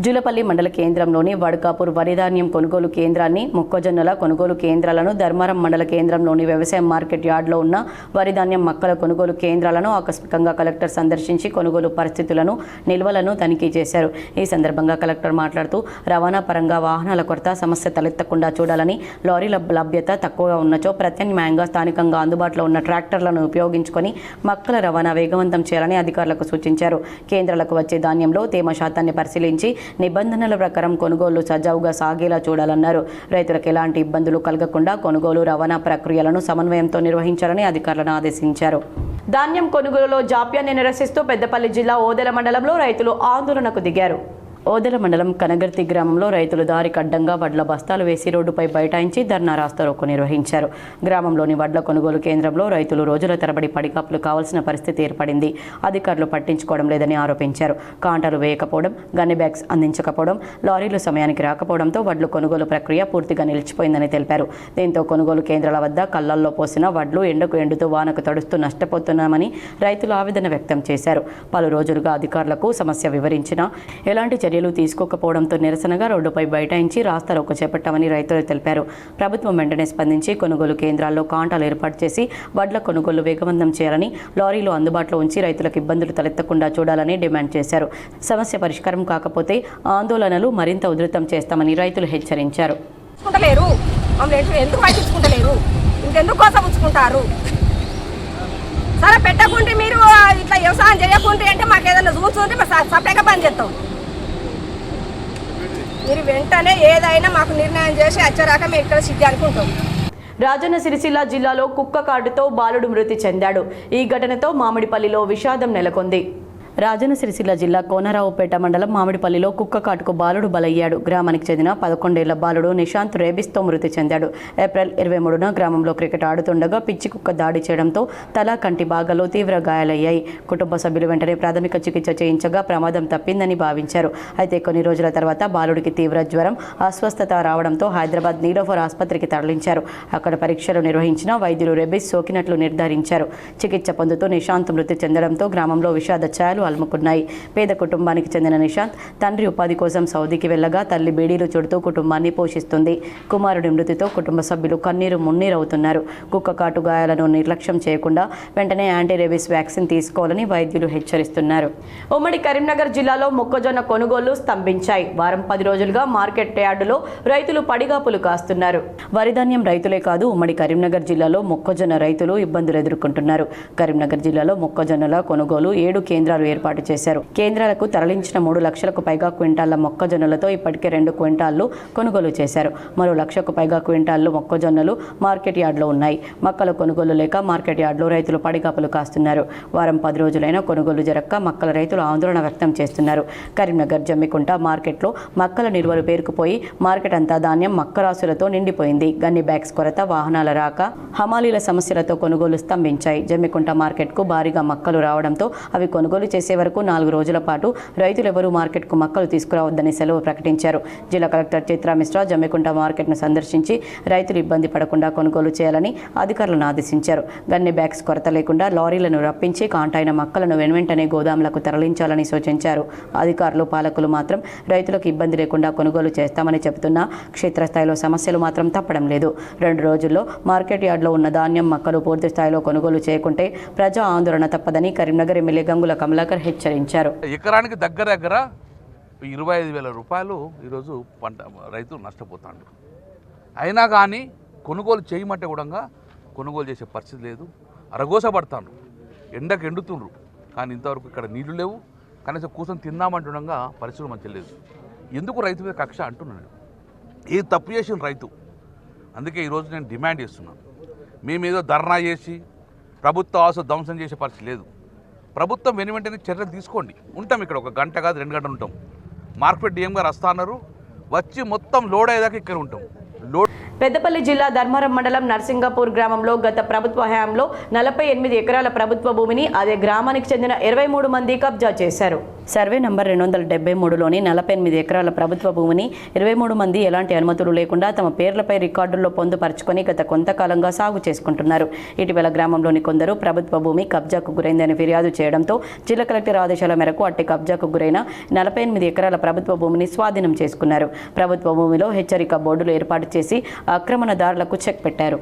జూలపల్లి మండల కేంద్రంలోని వడకాపూర్ వరిధాన్యం కొనుగోలు కేంద్రాన్ని, మొక్కజొన్నల కొనుగోలు కేంద్రాలను, ధర్మారం మండల కేంద్రంలోని వ్యవసాయ మార్కెట్ యార్డ్లో ఉన్న వరిధాన్యం మొక్కల కొనుగోలు కేంద్రాలను ఆకస్మికంగా కలెక్టర్ సందర్శించి కొనుగోలు పరిస్థితులను, నిల్వలను తనిఖీ చేశారు. ఈ సందర్భంగా కలెక్టర్ మాట్లాడుతూ రవాణా పరంగా వాహనాల కొరత సమస్య తలెత్తకుండా చూడాలని, లారీల లభ్యత తక్కువగా ఉన్నచో ప్రత్యామ్నాయంగా స్థానికంగా అందుబాటులో ఉన్న ట్రాక్టర్లను ఉపయోగించుకొని మొక్కల రవాణా వేగవంతం చేయాలని అధికారులకు సూచించారు. కేంద్రాలకు వచ్చే ధాన్యంలో తేమ శాతాన్ని పరిశీలించి నిబంధనల ప్రకారం కొనుగోలు సజావుగా సాగేలా చూడాలన్నారు. రైతులకు ఎలాంటి ఇబ్బందులు కలగకుండా కొనుగోలు, రవాణా ప్రక్రియలను సమన్వయంతో నిర్వహించాలని అధికారులను ఆదేశించారు. ధాన్యం కొనుగోలులో జాప్యాన్ని నిరసిస్తూ పెద్దపల్లి జిల్లా ఓదెల మండలంలో రైతులు ఆందోళనకు దిగారు. ఓదెల మండలం కనగర్తి గ్రామంలో రైతులు దారికి అడ్డంగా వడ్ల బస్తాలు వేసి రోడ్డుపై బైఠాయించి ధర్నా రాస్తారోకో నిర్వహించారు. గ్రామంలోని వడ్ల కొనుగోలు కేంద్రంలో రైతులు రోజుల తరబడి పడికాపులు కావాల్సిన పరిస్థితి ఏర్పడింది. అధికారులు పట్టించుకోవడం లేదని ఆరోపించారు. కాంటాలు వేయకపోవడం, గన్ని బ్యాగ్స్ అందించకపోవడం, లారీలు సమయానికి రాకపోవడంతో వడ్లు కొనుగోలు ప్రక్రియ పూర్తిగా నిలిచిపోయిందని తెలిపారు. దీంతో కొనుగోలు కేంద్రాల వద్ద కళ్ళల్లో పోసిన వడ్లు ఎండకు ఎండుతూ వానకు తడుస్తూ నష్టపోతున్నామని రైతులు ఆవేదన వ్యక్తం చేశారు. పలు రోజులుగా అధికారులకు సమస్య వివరించినా ఎలాంటి చర్యలు తీసుకోకపోవడంతో నిరసనగా రోడ్డుపై బైఠాయించి రాస్తారోకో చేపట్టామని రైతులు తెలిపారు. ప్రభుత్వం వెంటనే స్పందించి కొనుగోలు కేంద్రాల్లో కాంటాలు ఏర్పాటు చేసి వడ్ల కొనుగోలు వేగవంతం చేయాలని, లారీలు అందుబాటులో ఉంచి రైతులకు ఇబ్బందులు తలెత్తకుండా చూడాలని డిమాండ్ చేశారు. సమస్య పరిష్కారం కాకపోతే ఆందోళనలు మరింత ఉధృతం చేస్తామని రైతులు హెచ్చరించారు. మమ్మల్ని ఎందుకు పట్టించుకుంటలేరు, ఇంకెందుకు కోసం ఉంచుకుంటారు? సరే పెట్టకుంటే మీరు ఇట్లా వ్యవసాయం చేయకుంటే అంటే మాకు ఏదైనా చూస్తుంటే మేము సపరేట్గా పని చేస్తాం. మీరు వెంటనే ఏదైనా మాకు నిర్ణయం చేసి వచ్చేరాక మేము ఇక్కడ సిద్ధి అనుకుంటాం. రాజన్న సిరిసిల్ల జిల్లాలో కుక్క కాటుతో బాలుడు మృతి చెందాడు. ఈ ఘటనతో మామిడిపల్లిలో విషాదం నెలకొంది. రాజన్న సిరిసిల్ల జిల్లా కోనరావుపేట మండలం మామిడిపల్లిలో కుక్క కాటుకు బాలుడు బలయ్యాడు. గ్రామానికి చెందిన 11 ఏళ్ల బాలుడు నిశాంత్ రేబిస్తో మృతి చెందాడు. ఏప్రిల్ 23న గ్రామంలో క్రికెట్ ఆడుతుండగా పిచ్చి కుక్క దాడి చేయడంతో తల కంటి భాగాల్లో తీవ్ర గాయాలయ్యాయి. కుటుంబ సభ్యులు వెంటనే ప్రాథమిక చికిత్స చేయించగా ప్రమాదం తప్పిందని భావించారు. అయితే కొన్ని రోజుల తర్వాత బాలుడికి తీవ్ర జ్వరం, అస్వస్థత రావడంతో హైదరాబాద్ నీలోఫర్ ఆసుపత్రికి తరలించారు. అక్కడ పరీక్షలు నిర్వహించిన వైద్యులు రేబిస్ సోకినట్లు నిర్ధారించారు. చికిత్స పొందుతూ నిశాంత్ మృతి చెందడంతో గ్రామంలో విషాద ఛాయలు అలుముకున్నాయి. పేద కుటుంబానికి చెందిన నిశాంత్ తండ్రి ఉపాధి కోసం సౌదీకి వెళ్లగా తల్లి బేడీలు చుడుతూ కుటుంబాన్ని పోషిస్తుంది. కుమారుడి మృతితో కుటుంబ సభ్యులు కన్నీరు మున్నీరవుతున్నారు. కుక్క కాటు గాయాలను నిర్లక్ష్యం చేయకుండా వెంటనే యాంటీ రేబీస్ వ్యాక్సిన్ తీసుకోవాలని వైద్యులు హెచ్చరిస్తున్నారు. ఉమ్మడి కరీంనగర్ జిల్లాలో మొక్కజొన్న కొనుగోళ్లు స్తంభించాయి. వారం 10 రోజులుగా మార్కెట్ యార్డులో రైతులు పడిగాపులు కాస్తున్నారు. వరిధాన్యం రైతులే కాదు, ఉమ్మడి కరీంనగర్ జిల్లాలో మొక్కజొన్న రైతులు ఇబ్బందులు ఎదుర్కొంటున్నారు. కరీంనగర్ జిల్లాలో మొక్కజొన్నల కొనుగోలు 7 కేంద్రాలు ఏర్పాటు చేశారు. కేంద్రాలకు తరలించిన 3 లక్షలకు పైగా క్వింటాళ్ల మొక్కజొన్నలతో ఇప్పటికే 2 క్వింటాళ్లు కొనుగోలు చేశారు. మరో 1 లక్షకు పైగా క్వింటాళ్లు మొక్కజొన్నలు మార్కెట్ యార్డులో ఉన్నాయి. మక్కల కొనుగోలు లేక మార్కెట్ యార్డులో రైతులు పడిగాపులు కాస్తున్నారు. వారం 10 రోజులైనా కొనుగోలు జరగక మక్కల రైతులు ఆందోళన వ్యక్తం చేస్తున్నారు. కరీంనగర్ జమ్మికుంట మార్కెట్లో మక్కల నిల్వలు పేరుకుపోయి మార్కెట్ అంతా ధాన్యం మక్కరాసులతో నిండిపోయింది. గన్ని బ్యాగ్స్ కొరత, వాహనాల రాక, హమాలీల సమస్యలతో కొనుగోలు స్తంభించాయి. జమ్మికుంట మార్కెట్కు భారీగా మక్కలు రావడంతో అవి కొనుగోలు చేసే వరకు 4 రోజుల పాటు రైతులెవరూ మార్కెట్కు మక్కలు తీసుకురావద్దని సెలవు ప్రకటించారు. జిల్లా కలెక్టర్ చిత్రా మిశ్రా జమ్మికుంట మార్కెట్ను సందర్శించి రైతులు ఇబ్బంది పడకుండా కొనుగోలు చేయాలని అధికారులను ఆదేశించారు. గన్ని బ్యాగ్స్ కొరత లేకుండా లారీలను రప్పించి కాంటైన మక్కలను వెనువెంటనే గోదాములకు తరలించాలని సూచించారు. అధికారులు, పాలకులు మాత్రం రైతులకు ఇబ్బంది లేకుండా కొనుగోలు చేస్తామని చెబుతున్నా క్షేత్రస్థాయిలో సమస్యలు మాత్రం తప్పడం లేదు. 2 రోజుల్లో మార్కెట్ యార్డులో ఉన్న ధాన్యం, మక్కలు పూర్తి స్థాయిలో కొనుగోలు చేయకుంటే ప్రజా ఆందోళన తప్పదని కరీంనగర్ ఎమ్మెల్యే గంగుల కమలాకర్ హెచ్చరించారు. ఎకరానికి దగ్గర 25,000 రూపాయలు ఈరోజు పంట రైతు నష్టపోతాడు. అయినా కానీ కొనుగోలు చేయమంటే కూడా కొనుగోలు చేసే పరిస్థితి లేదు. అరగోసపడతాను, ఎండకు ఎండుతుండ్రు. కానీ ఇంతవరకు ఇక్కడ నీళ్లు లేవు. కనీసం కూర్చొని తిందామంటుండగా పరిస్థితులు మంచి లేదు. ఎందుకు రైతు మీద కక్ష అంటున్నాను? ఏ తప్పు చేసిన రైతు? అందుకే ఈరోజు నేను డిమాండ్ చేస్తున్నాను. మేమేదో ధర్నా చేసి ప్రభుత్వ ఆశ ధ్వంసం చేసే పరిస్థితి లేదు. ప్రభుత్వం వెంటనే చర్యలు తీసుకోండి. ఉంటాం ఇక్కడ 1 గంట కాదు 2 గంటలు ఉంటాం. మార్కెట్ డిఎం గారు వస్తా అన్నారు, వచ్చి మొత్తం లోడ్ అయ్యేదాకా ఇక్కడ ఉంటాం. పెద్దపల్లి జిల్లా ధర్మారం మండలం నర్సింగపూర్ గ్రామంలో గత ప్రభుత్వ హయాంలో 48 ఎకరాల ప్రభుత్వ భూమిని అదే గ్రామానికి చెందిన 23 మంది కబ్జా చేశారు. సర్వే నంబర్ 273లోని 48 ఎకరాల ప్రభుత్వ భూమిని 23 మంది ఎలాంటి అనుమతులు లేకుండా తమ పేర్లపై రికార్డుల్లో పొందుపరుచుకొని గత కొంతకాలంగా సాగు చేసుకుంటున్నారు. ఇటీవల గ్రామంలోని కొందరు ప్రభుత్వ భూమి కబ్జాకు గురైందని ఫిర్యాదు చేయడంతో జిల్లా కలెక్టర్ ఆదేశాల మేరకు అట్టి కబ్జాకు గురైన 48 ఎకరాల ప్రభుత్వ భూమిని స్వాధీనం చేసుకున్నారు. ప్రభుత్వ భూమిలో హెచ్చరిక బోర్డులు ఏర్పాటు చేసి ఆక్రమణదారులకు చెక్ పెట్టారు.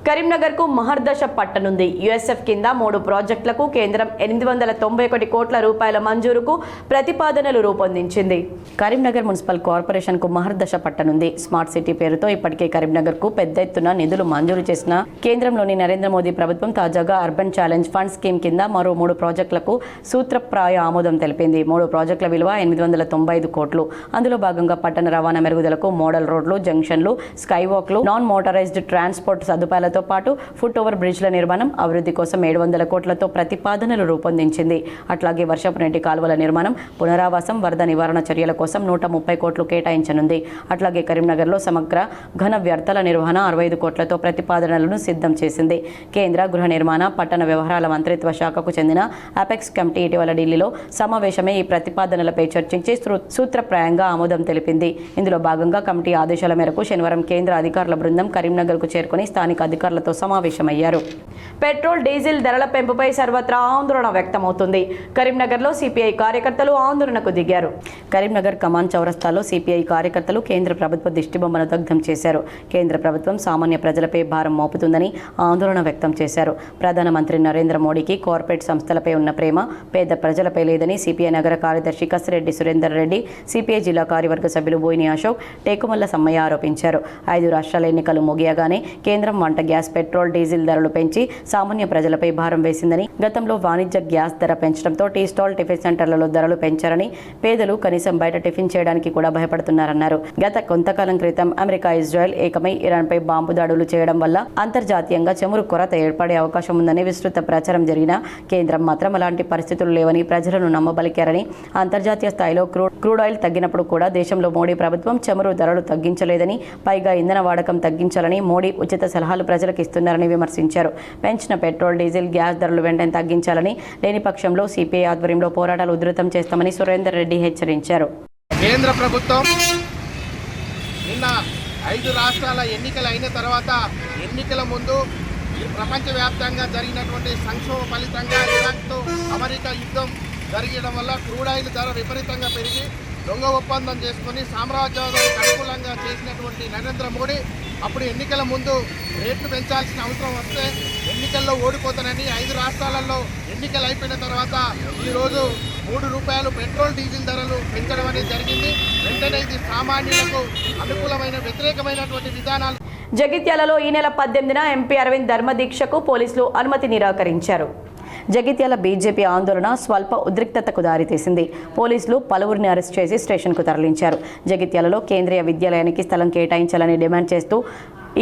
కరీంనగర్కు మహర్దశ పట్టనుంది. యుఎస్ఎఫ్ కింద 3 ప్రాజెక్టులకు కేంద్రం 891 కోట్ల రూపాయల మంజూరుకు ప్రతిపాదనలు రూపొందించింది. కరీంనగర్ మున్సిపల్ కార్పొరేషన్కు మహర్దశ పట్టనుంది. స్మార్ట్ సిటీ పేరుతో ఇప్పటికే కరీంనగర్కు పెద్ద ఎత్తున నిధులు మంజూరు చేసిన కేంద్రంలోని నరేంద్ర మోదీ ప్రభుత్వం తాజాగా అర్బన్ ఛాలెంజ్ ఫండ్ స్కీమ్ కింద మరో 3 ప్రాజెక్టులకు సూత్రప్రాయ ఆమోదం తెలిపింది. 3 ప్రాజెక్టుల విలువ 895 కోట్లు. అందులో భాగంగా పట్టణ రవాణా మెరుగుదలకు మోడల్ రోడ్లు, జంక్షన్లు, స్కై వాక్లు, నాన్ మోటరైజ్డ్ ట్రాన్స్పోర్ట్ సదుపాయాలతో పాటు ఫుట్ ఓవర్ బ్రిడ్జ్ల నిర్మాణం, అభివృద్ధి కోసం 700 కోట్లతో ప్రతిపాదనలు రూపొందించింది. అట్లాగే వర్షపు నీటి కాలువల నిర్మాణం, పునరావాసం, వరద నివారణ చర్యల కోసం 130 కోట్లు కేటాయించనుంది. అట్లాగే కరీంనగర్లో సమగ్ర ఘన వ్యర్థాల నిర్వహణ 65 కోట్లతో ప్రతిపాదనలను సిద్ధం చేసింది. కేంద్ర గృహ నిర్మాణ, పట్టణ వ్యవహారాల మంత్రిత్వ శాఖకు చెందిన అపెక్స్ కమిటీ ఇటీవల ఢిల్లీలో సమావేశమే ఈ ప్రతిపాదనలపై చర్చించి సూత్రప్రాయంగా ఆమోదం తెలిపింది. ఇందులో భాగంగా కమిటీ ఆదేశాల మేరకు శనివారం కేంద్ర అధికారుల బృందం కరీంనగర్కు చేరుకుని స్థానిక అధికారులతో సమావేశమయ్యారు. పెట్రోల్ డీజిల్ ధరల పెంపుపై సర్వత్రా ఆందోళన వ్యక్తమవుతుంది. కరీంనగర్లో సిపిఐ కార్యకర్తలు ఆందోళనకు దిగారు. కరీంనగర్ కమాన్ చౌరస్తాలో సిపిఐ కార్యకర్తలు కేంద్ర ప్రభుత్వ దిష్టిబొమ్మను దగ్ధం చేశారు. కేంద్ర ప్రభుత్వం సామాన్య ప్రజలపై భారం మోపుతుందని ఆందోళన వ్యక్తం చేశారు. ప్రధానమంత్రి నరేంద్ర మోడీకి కార్పొరేట్ సంస్థలపై ఉన్న ప్రేమ పేద ప్రజలపై లేదని సిపిఐ నగర కార్యదర్శి కసిరెడ్డి సురేందర్ రెడ్డి, సిపిఐ జిల్లా కార్యవర్గ సభ్యులు బోయిని అశోక్, టేకుమల్ల సమ్మయ్య ఆరోపించారు. 5 రాష్ట్రాల ఎన్నికలు ముగియగానే కేంద్రం వంట గ్యాస్, పెట్రోల్, డీజిల్ ధరలు పెంచి సామాన్య ప్రజలపై భారం వేసిందని, గతంలో వాణిజ్య గ్యాస్ ధర పెంచడంతో టీ స్టాల్, టిఫిన్ సెంటర్లలో ధరలు పెంచారని, పేదలు కనీసం బయట టిఫిన్ చేయడానికి కూడా భయపడుతున్నారన్నారు. గత కొంతకాలం క్రితం అమెరికా, ఇజ్రాయెల్ ఏకమై ఇరాన్పై బాంబు దాడులు చేయడం వల్ల అంతర్జాతీయంగా చమురు కొరత ఏర్పడే అవకాశం ఉందని విస్తృత ప్రచారం జరిగినా కేంద్రం మాత్రం అలాంటి పరిస్థితులు లేవని ప్రజలను నమ్మబలికారని, అంతర్జాతీయ స్థాయిలో క్రూడ్ ఆయిల్ తగ్గినప్పుడు కూడా దేశంలో మోడీ ప్రభుత్వం చమురు ధరలు తగ్గించలేదని, పైగా ఇంధన వాడకం తగ్గించాలని మోడీ ఉచిత సలహాలు ప్రజలకు ఇస్తున్నారని విమర్శించారు. పెంచిన పెట్రోల్, డీజిల్, గ్యాస్ ధరలు వెంటనే తగ్గించాలని, లేని పక్షంలో సిపిఐ ఆధ్వర్యంలో పోరాటాలు ఉధృతం చేస్తామని సురేందర్ రెడ్డి హెచ్చరించారు. కేంద్ర ప్రభుత్వం నిన్న 5 రాష్ట్రాల ఎన్నికలు అయిన తర్వాత ఎన్నికల ముందు ప్రపంచవ్యాప్తంగా జరిగినటువంటి సంక్షోభ ఫలితంగా ఇరాక్తో అమెరికా యుద్ధం జరగడం వల్ల క్రూడ్ ఆయిల్ ధర విపరీతంగా పెరిగి దొంగ ఒప్పందం చేసుకుని సామ్రాజ్యాలకు అనుకూలంగా చేసినటువంటి నరేంద్ర మోడీ అప్పుడు ఎన్నికల ముందు రేట్లు పెంచాల్సిన అవసరం వస్తే ఎన్నికల్లో ఓడిపోతానని 5 రాష్ట్రాలలో ఎన్నికలు అయిపోయిన తర్వాత ఈరోజు ₹3 పెట్రోల్, డీజిల్ ధరలు పెంచడం అనేది జరిగింది. వెంటనే ఇది సామాన్యులకు అనుకూలమైన వ్యతిరేకమైనటువంటి విధానాలు. జగిత్యాలలో ఈ నెల 18న ఎంపీ అరవింద్ ధర్మదీక్షకు పోలీసులు అనుమతి నిరాకరించారు. జగిత్యాల బీజేపీ ఆందోళన స్వల్ప ఉద్రిక్తతకు దారితీసింది. పోలీసులు పలువురిని అరెస్ట్ చేసి స్టేషన్కు తరలించారు. జగిత్యాలలో కేంద్రీయ విద్యాలయానికి స్థలం కేటాయించాలని డిమాండ్ చేస్తూ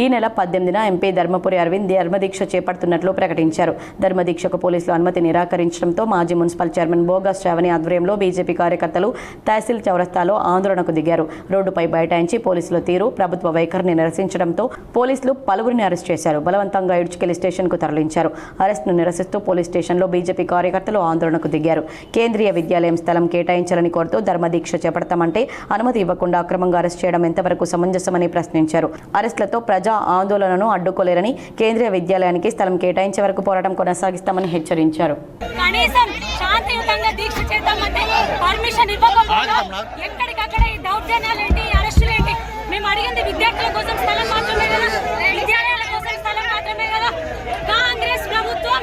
ఈ నెల 18న ఎంపీ ధర్మపురి అరవింద్ ధర్మదీక్ష చేపడుతున్నట్లు ప్రకటించారు. ధర్మదీక్షకు పోలీసులు అనుమతి నిరాకరించడంతో మాజీ మున్సిపల్ చైర్మన్ బోగా శ్రావణి ఆధ్వర్యంలో బీజేపీ కార్యకర్తలు తహసీల్ చౌరస్తాలో ఆందోళనకు దిగారు. రోడ్డుపై బైఠాయించి పోలీసుల తీరు, ప్రభుత్వ వైఖరిని నిరసించడంతో పోలీసులు పలువురిని అరెస్ట్ చేశారు. బలవంతంగా ఇడ్చుకెళ్లి స్టేషన్కు తరలించారు. అరెస్ట్ను నిరసిస్తూ పోలీస్ స్టేషన్లో బీజేపీ కార్యకర్తలు ఆందోళనకు దిగారు. కేంద్రీయ విద్యాలయం స్థలం కేటాయించాలని కోరుతూ ధర్మదీక్ష చేపడతామంటే అనుమతి ఇవ్వకుండా అక్రమంగా అరెస్ట్ చేయడం ఎంతవరకు సమంజసమని ప్రశ్నించారు. అరెస్టులతో ప్రజా ఆందోళనను అడ్డుకోలేరని, కేంద్రీయ విద్యాలయానికి స్థలం కేటాయించే వరకు పోరాటం కొనసాగిస్తామని హెచ్చరించారు. కనీసం శాంతియుతంగా దీక్ష చేద్దామంటే పర్మిషన్ ఇవ్వకపోతే ఎక్కడికక్కడ ఈ దౌర్జన్యాలు ఏంటి, అరెస్టులు ఏంటి? మేము అడిగింది విద్యార్థుల కోసం స్థలం మాత్రమే కదా, విద్యాలయాల కోసం స్థలం మాత్రమే కదా. కాంగ్రెస్ ప్రభుత్వం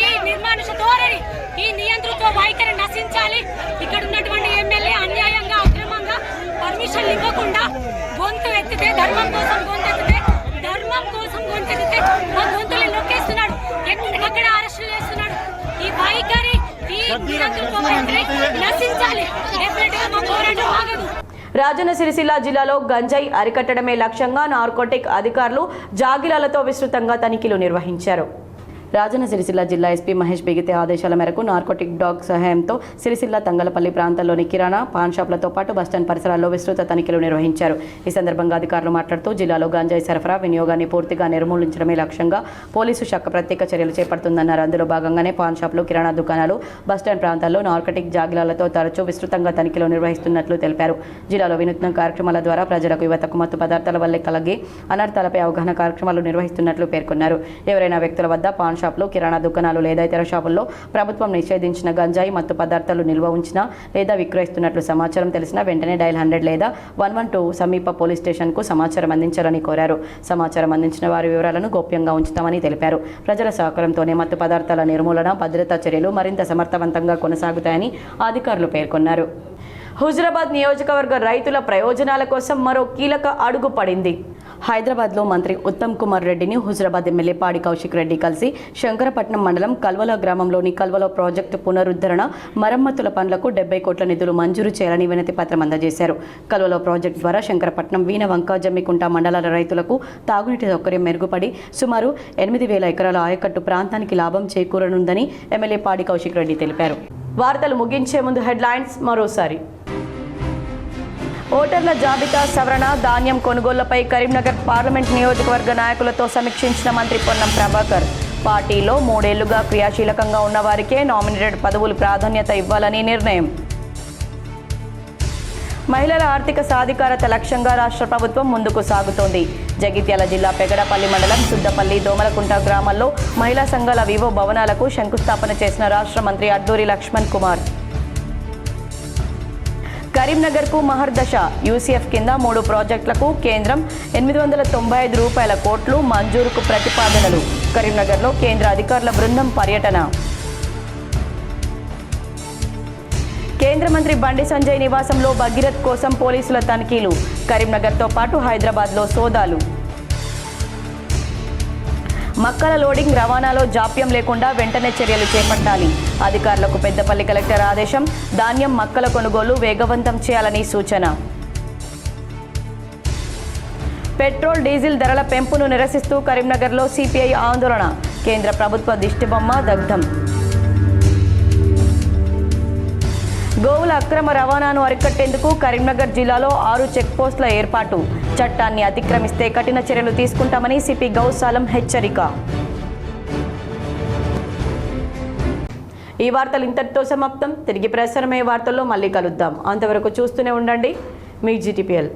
ఈ నిర్మానుష ధోరణి, ఈ నియంతృత్వ వైఖరి నశించాలి. ఇక్కడ ఉన్నటువంటి ఎమ్మెల్యే అన్యాయంగా, అక్రమంగా పర్మిషన్లు ఇవ్వకుండా గొంతు ఎత్తితే, ధర్మం కోసం గొంతు ఎత్తితే, మా గొంతులు నొక్కేస్తున్నాడు, ఎక్కడికక్కడ అరెస్టులు చేస్తున్నాడు. ఈ వైఖరి, ఈ నియంతృత్వ వైఖరి నశించాలి. డెఫినెట్ గా మా పోరాటం ఆగదు. రాజన్న సిరిసిల్ల జిల్లాలో గంజాయి అరికట్టడమే లక్ష్యంగా నార్కోటిక్ అధికారులు జాగిలాలతో విస్తృతంగా తనిఖీలు నిర్వహించారు. రాజన్న సిరిసిల్ల జిల్లా ఎస్పీ మహేష్ బిగితే ఆదేశాల మేరకు నార్కోటిక్ డాగ్ సహాయంతో సిరిసిల్ల, తంగలపల్లి ప్రాంతాల్లోని కిరాణా, పాన్ షాపులతో పాటు బస్టాండ్ పరిసరాల్లో విస్తృత తనిఖీలు నిర్వహించారు. ఈ సందర్భంగా అధికారులు మాట్లాడుతూ జిల్లాలో గంజాయి సరఫరా, వినియోగాన్ని పూర్తిగా నిర్మూలించడమే లక్ష్యంగా పోలీసు శాఖ ప్రత్యేక చర్యలు చేపడుతుందన్నారు. అందులో భాగంగానే పాన్ షాపులు, కిరాణా దుకాణాలు, బస్టాండ్ ప్రాంతాల్లో నార్కోటిక్ జాగిలాలతో తరచూ విస్తృతంగా తనిఖీలు నిర్వహిస్తున్నట్లు తెలిపారు. జిల్లాలో వినూత్న కార్యక్రమాల ద్వారా ప్రజలకు, యువతకు మత్తు పదార్థాల వల్లే కలిగే అనర్థాలపై అవగాహన కార్యక్రమాలు నిర్వహిస్తున్నట్లు పేర్కొన్నారు. ఎవరైనా వ్యక్తుల వద్ద పాన్ షాపులు, కిరాణా దుకాణాలు లేదా ఇతర షాపుల్లో ప్రభుత్వం నిషేధించిన గంజాయి, మత్తు పదార్థాలు నిల్వ ఉంచినా లేదా విక్రయిస్తున్నట్లు సమాచారం తెలిసినా వెంటనే డయల్ 100 లేదా 112 సమీప పోలీస్ స్టేషన్కు సమాచారం అందించాలని కోరారు. సమాచారం అందించిన వారి వివరాలను గోప్యంగా ఉంచుతామని తెలిపారు. ప్రజల సహకారంతోనే మత్తు పదార్థాల నిర్మూలన, భద్రతా చర్యలు మరింత సమర్థవంతంగా కొనసాగుతాయని అధికారులు పేర్కొన్నారు. హుజురాబాద్ నియోజకవర్గ రైతుల ప్రయోజనాల కోసం మరో కీలక అడుగు పడింది. హైదరాబాద్లో మంత్రి ఉత్తమ్ కుమార్ రెడ్డిని హుజురాబాద్ ఎమ్మెల్యే పాడి కౌశిక్ రెడ్డి కలిసి శంకరపట్నం మండలం కల్వల గ్రామంలోని కల్వల ప్రాజెక్టు పునరుద్ధరణ, మరమ్మతుల పనులకు 70 కోట్ల నిధులు మంజూరు చేయాలని వినతి పత్రం అందజేశారు. కల్వల ప్రాజెక్టు ద్వారా శంకరపట్నం, వీణవంక, జమ్మికుంట మండలాల రైతులకు తాగునీటి సౌకర్యం మెరుగుపడి సుమారు 8,000 ఎకరాల ఆయకట్టు ప్రాంతానికి లాభం చేకూరనుందని ఎమ్మెల్యే పాడి కౌశిక్ రెడ్డి తెలిపారు. వార్తలు ముగించే ముందు హెడ్లైన్స్ మరోసారి. ఓటర్ల జాబితా సవరణ, ధాన్యం కొనుగోళ్లపై కరీంనగర్ పార్లమెంట్ నియోజకవర్గ నాయకులతో సమీక్షించిన మంత్రి పొన్నం ప్రభాకర్. పార్టీలో 3 ఏళ్లుగా క్రియాశీలకంగా ఉన్న వారికే నామినేటెడ్ పదవులు ప్రాధాన్యత ఇవ్వాలని నిర్ణయం. మహిళల ఆర్థిక సాధికారత లక్ష్యంగా రాష్ట్ర ప్రభుత్వం ముందుకు సాగుతోంది. జగిత్యాల జిల్లా పెగడపల్లి మండలం సుద్దపల్లి దోమలకుంట గ్రామాల్లో మహిళా సంఘాల వివో భవనాలకు శంకుస్థాపన చేసిన రాష్ట్ర మంత్రి అడ్డూరి లక్ష్మణ్ కుమార్. కరీంనగర్కు మహర్దశ యూసీఎఫ్ కింద 3 ప్రాజెక్టులకు కేంద్రం 895 రూపాయల కోట్లు మంజూరుకు ప్రతిపాదనలు. కరీంనగర్లో కేంద్ర అధికారుల బృందం పర్యటన. కేంద్ర మంత్రి బండి సంజయ్ నివాసంలో భగీరథ్ కోసం పోలీసుల తనిఖీలు. కరీంనగర్తో పాటు హైదరాబాద్లో సోదాలు. మక్కల లోడింగ్ రవాణాలో జాప్యం లేకుండా వెంటనే చర్యలు చేపట్టాలి. అధికారులకు పెద్దపల్లి కలెక్టర్ ఆదేశం. ధాన్యం మక్కల కొనుగోలు వేగవంతం చేయాలని సూచన. పెట్రోల్ డీజిల్ ధరల పెంపును నిరసిస్తూ కరీంనగర్లో సిపిఐ ఆందోళన. కేంద్ర ప్రభుత్వ దిష్టిబొమ్మ దగ్ధం. గోవుల అక్రమ రవాణాను అరికట్టేందుకు కరీంనగర్ జిల్లాలో 6 చెక్పోస్టుల ఏర్పాటు. చట్టాన్ని అతిక్రమిస్తే కఠిన చర్యలు తీసుకుంటామని సిపి గౌసాలం హెచ్చరిక. ఈ వార్తలు ఇంతటితో సమాప్తం. తిరిగి ప్రసారమయ్యే వార్తల్లో మళ్ళీ కలుద్దాం. అంతవరకు చూస్తూనే ఉండండి మీ GTPL.